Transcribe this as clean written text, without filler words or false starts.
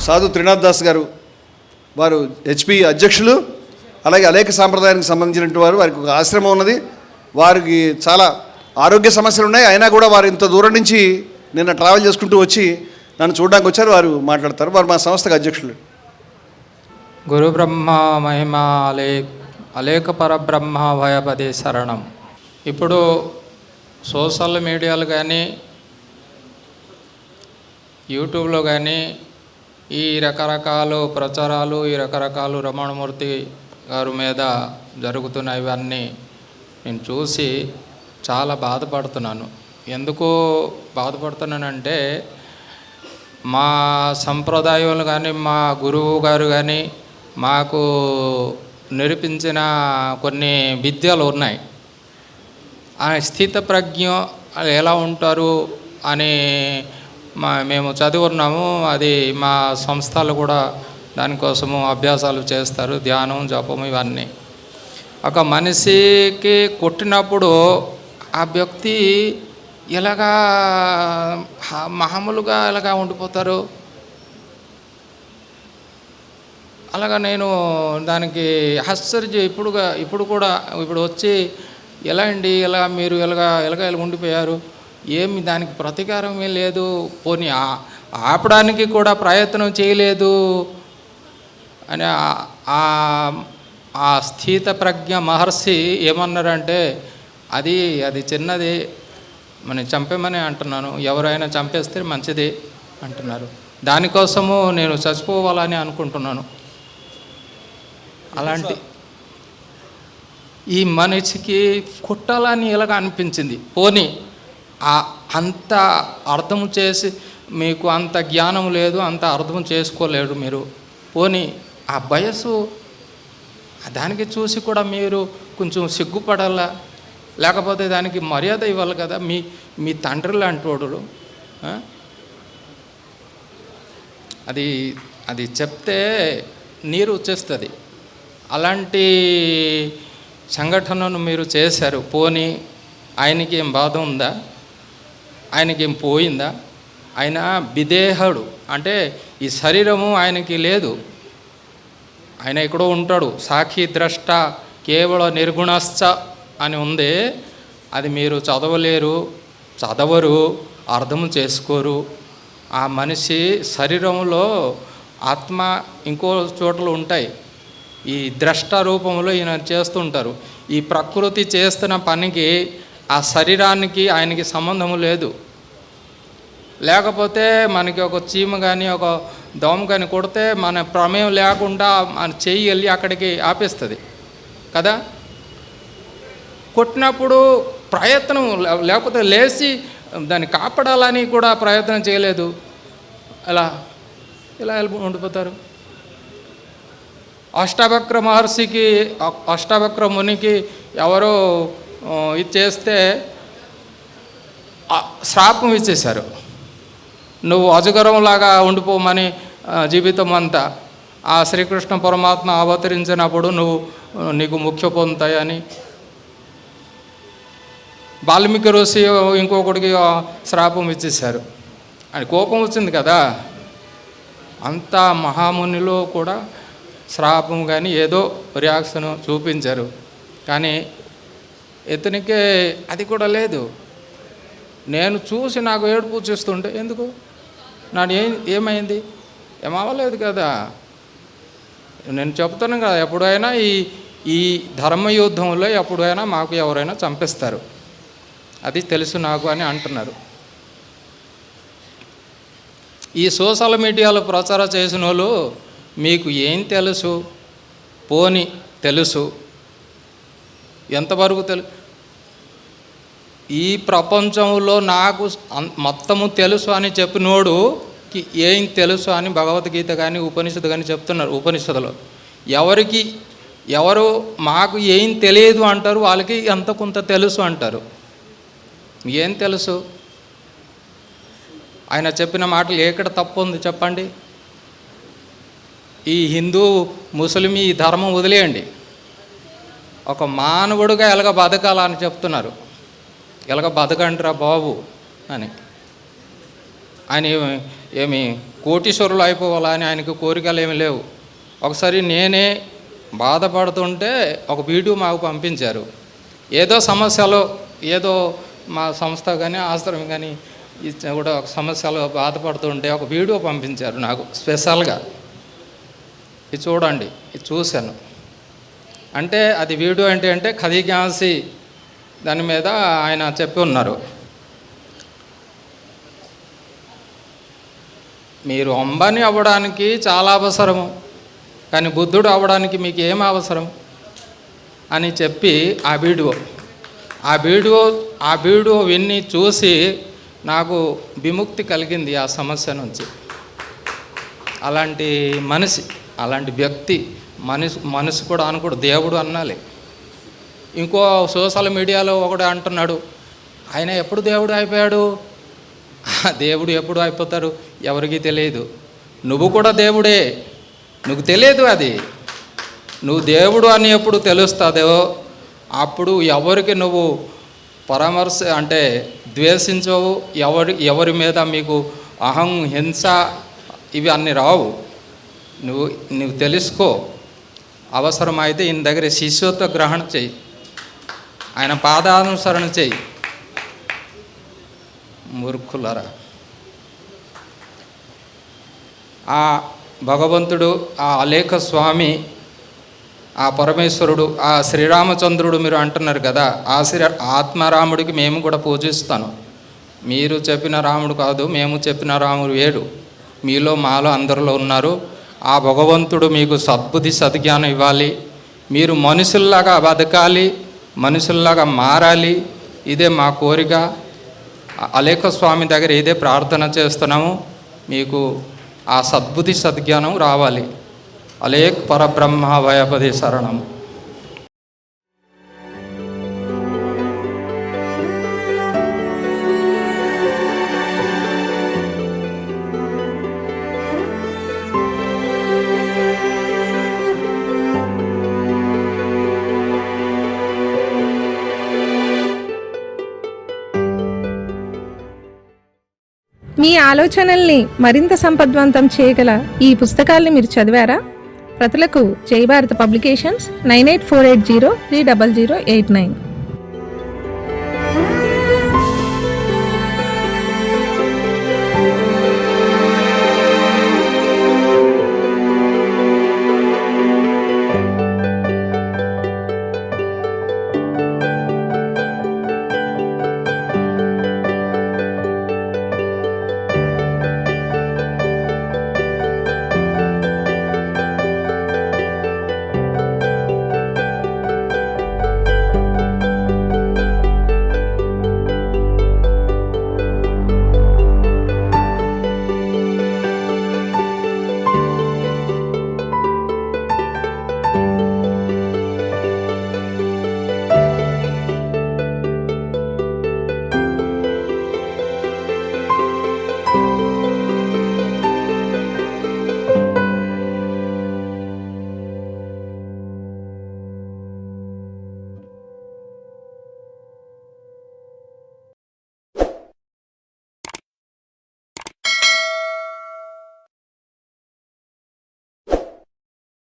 సాధు త్రినాథ్ దాస్ గారు, వారు హెచ్పి అధ్యక్షులు, అలాగే అనేక సాంప్రదాయానికి సంబంధించినటువంటి వారు. వారికి ఒక ఆశ్రమం ఉన్నది. వారికి చాలా ఆరోగ్య సమస్యలు ఉన్నాయి. అయినా కూడా వారు ఇంత దూరం నుంచి నిన్న ట్రావెల్ చేసుకుంటూ వచ్చి నన్ను చూడడానికి వచ్చారు. వారు మాట్లాడతారు. వారు మా సంస్థకు అధ్యక్షులు. గురు బ్రహ్మ మహిమ అలేక పరబ్రహ్మ భయపదే శరణం. ఇప్పుడు సోషల్ మీడియాలు కానీ యూట్యూబ్లో కానీ ఈ రకరకాల ప్రచారాలు, ఈ రకరకాల రమణమూర్తి గారి మీద జరుగుతున్న ఇవన్నీ నేను చూసి చాలా బాధపడుతున్నాను. ఎందుకు బాధపడుతున్నానంటే, మా సంప్రదాయాలు కానీ మా గురువు గారు కానీ మాకు నిరూపించిన కొన్ని విద్యలు ఉన్నాయి. ఆ స్థిత ప్రజ్ఞ ఎలా ఉంటారు అని మేము చదువున్నాము. అది మా సంస్థలు కూడా దానికోసము అభ్యాసాలు చేస్తారు, ధ్యానం, జపం ఇవన్నీ. ఒక మనిషికి కొట్టినప్పుడు ఆ వ్యక్తి ఎలాగా మామూలుగా ఎలాగా ఉండిపోతారు. అలాగా నేను దానికి ఆశ్చర్య ఇప్పుడు వచ్చి ఎలా అండి ఇలా మీరు ఎలాగా ఉండిపోయారు, ఏమి దానికి ప్రతీకారమే లేదు, పోనీ ఆపడానికి కూడా ప్రయత్నం చేయలేదు అని ఆ స్థిత ప్రజ్ఞ మహర్షి ఏమన్నారంటే, అది చిన్నది, మనం చంపేమని అంటున్నాను, ఎవరైనా చంపేస్తే మంచిది అంటున్నారు. దానికోసము నేను చచ్చిపోవాలని అనుకుంటున్నాను. అలాంటి ఈ మనిషికి కుట్టాలని ఎలాగ అనిపించింది. పోనీ అంత అర్థం చేసి, మీకు అంత జ్ఞానం లేదు, అంత అర్థం చేసుకోలేడు మీరు. పోనీ ఆ వయసు దానికి చూసి కూడా మీరు కొంచెం సిగ్గుపడాలా, లేకపోతే దానికి మర్యాద ఇవ్వాలి కదా. మీ తండ్రి లాంటి వాడు అది చెప్తే నీరు వచ్చేస్తుంది. అలాంటి సంఘటనను మీరు చేశారు. పోనీ ఆయనకి ఏం బాధ ఉందా, ఆయనకేం పోయిందా? ఆయన విదేహుడు, అంటే ఈ శరీరము ఆయనకి లేదు, ఆయన ఎక్కడో ఉంటాడు. సాక్షి ద్రష్ట కేవల నిర్గుణశ్చ అని ఉంది. అది మీరు చదవరు, అర్థం చేసుకోరు. ఆ మనిషి శరీరంలో ఆత్మ ఇంకో చోట్ల ఉంటాయి. ఈ ద్రష్ట రూపంలో ఈయన చేస్తుంటారు. ఈ ప్రకృతి చేస్తున్న పనికి ఆ శరీరానికి ఆయనకి సంబంధము లేదు. లేకపోతే మనకి ఒక చీమ కానీ ఒక దోమ కానీ కొడితే మన ప్రమేయం లేకుండా మన చెయ్యి వెళ్ళి అక్కడికి ఆపేస్తుంది కదా. కొట్టినప్పుడు ప్రయత్నం లేకపోతే లేచి దాన్ని కాపాడాలని కూడా ప్రయత్నం చేయలేదు. ఇలా ఉండిపోతారు. అష్టావక్ర మహర్షికి, అష్టావక్ర మునికి ఎవరో ఇది చేస్తే శ్రాపం ఇచ్చేశారు. నువ్వు అజగరంలాగా ఉండిపోమని జీవితం అంతా. ఆ శ్రీకృష్ణ పరమాత్మ అవతరించినప్పుడు నీకు ముఖ్య పొందుతాయని. వాల్మీకి ఋషి ఇంకొకటికి శ్రాపం ఇచ్చేశారు. అని కోపం వచ్చింది కదా. అంత మహామునిలో కూడా శ్రాపం కానీ ఏదో రియాక్షన్ చూపించారు. కానీ ఇతనికే అది కూడా లేదు. నేను చూసి నాకు ఏడుపు చేస్తుంటే ఎందుకు, ఏమైంది, ఏమవ్వలేదు కదా. నేను చెప్తాను కదా, ఎప్పుడైనా ఈ ధర్మయుద్ధంలో ఎప్పుడైనా మాకు ఎవరైనా చంపేస్తారు, అది తెలుసు నాకు అని అంటున్నారు. ఈ సోషల్ మీడియాలో ప్రచారం చేసిన వాళ్ళు మీకు ఏం తెలుసు, పోని తెలుసు, ఎంతవరకు ఈ ప్రపంచంలో నాకు మొత్తము తెలుసు అని చెప్పినోడుకి ఏం తెలుసు అని భగవద్గీత కానీ ఉపనిషత్తు కానీ చెప్తున్నారు. ఉపనిషత్తులో ఎవరు మాకు ఏం తెలియదు అంటారు, వాళ్ళకి ఎంత కొంత తెలుసు అంటారు. ఏం తెలుసు? ఆయన చెప్పిన మాటలు ఎక్కడ తప్పు ఉంది చెప్పండి. ఈ హిందూ ముస్లిం ఈ ధర్మం వదిలేయండి, ఒక మానవుడుగా ఎలాగ బతకాలని చెప్తున్నారు. ఎలాగ బతకండిరా బాబు అని. ఆయన ఏమి కోటీశ్వరులు అయిపోవాలని ఆయనకు కోరికలు ఏమి లేవు. ఒకసారి నేనే బాధపడుతుంటే ఒక వీడియో మాకు పంపించారు. ఏదో సమస్యలో ఏదో మా సంస్థ కానీ ఆశ్రమం కానీ కూడా ఒక సమస్యలో బాధపడుతుంటే ఒక వీడియో పంపించారు నాకు స్పెషల్గా. ఇది చూడండి, ఇది చూశాను. అంటే అది వీడియో అంటే ఖదీగాసి దాని మీద ఆయన చెప్పి ఉన్నారు, మీరు అంబానీ అవ్వడానికి చాలా అవసరము, కానీ బుద్ధుడు అవ్వడానికి మీకు ఏం అవసరం అని చెప్పి ఆ వీడియో విని చూసి నాకు విముక్తి కలిగింది ఆ సమస్య నుంచి. అలాంటి మనిషి, అలాంటి వ్యక్తి, మనసు కూడా అనకూడదు, దేవుడు అనాలి. ఇంకో సోషల్ మీడియాలో ఒకడు అంటున్నాడు, ఆయన ఎప్పుడు దేవుడు అయిపోయాడు. దేవుడు ఎప్పుడు అయిపోతారు ఎవరికి తెలియదు. నువ్వు కూడా దేవుడే, నువ్వు తెలియదు. అది నువ్వు దేవుడు అని ఎప్పుడు తెలుస్తుందో అప్పుడు ఎవరికి నువ్వు పరామర్శ అంటే ద్వేషించవు, ఎవరి మీద మీకు హింస ఇవి అన్నీ రావు. నువ్వు తెలుసుకో. అవసరమైతే ఈయన దగ్గర శిష్యత్వ గ్రహణ చెయ్యి, ఆయన పాదానుసరణ చెయ్యి. మూర్ఖులరా, ఆ భగవంతుడు, ఆ అలేఖ స్వామి, ఆ పరమేశ్వరుడు, ఆ శ్రీరామచంద్రుడు మీరు అంటున్నారు కదా, ఆ ఆత్మరాముడికి మేము కూడా పూజిస్తాను. మీరు చెప్పిన రాముడు కాదు, మేము చెప్పిన రాముడు వేరు. మీలో మాలో అందరిలో ఉన్నారు. ఆ భగవంతుడు మీకు సద్బుద్ధి సద్జ్ఞానం ఇవ్వాలి, మీరు మనుషుల్లాగా బతకాలి, మనుషుల్లాగా మారాలి. ఇదే మా కోరిక. అలేఖ స్వామి దగ్గర ఇదే ప్రార్థన చేస్తున్నాము, మీకు ఆ సద్బుద్ధి సద్జ్ఞానం రావాలి. అలేఖ పరబ్రహ్మ భయపది శరణం. మీ ఆలోచనల్ని మరింత సంపద్వంతం చేయగల ఈ పుస్తకాల్ని మీరు చదివారా? ప్రతులకు జై భారత్ పబ్లికేషన్స్ 9848030089.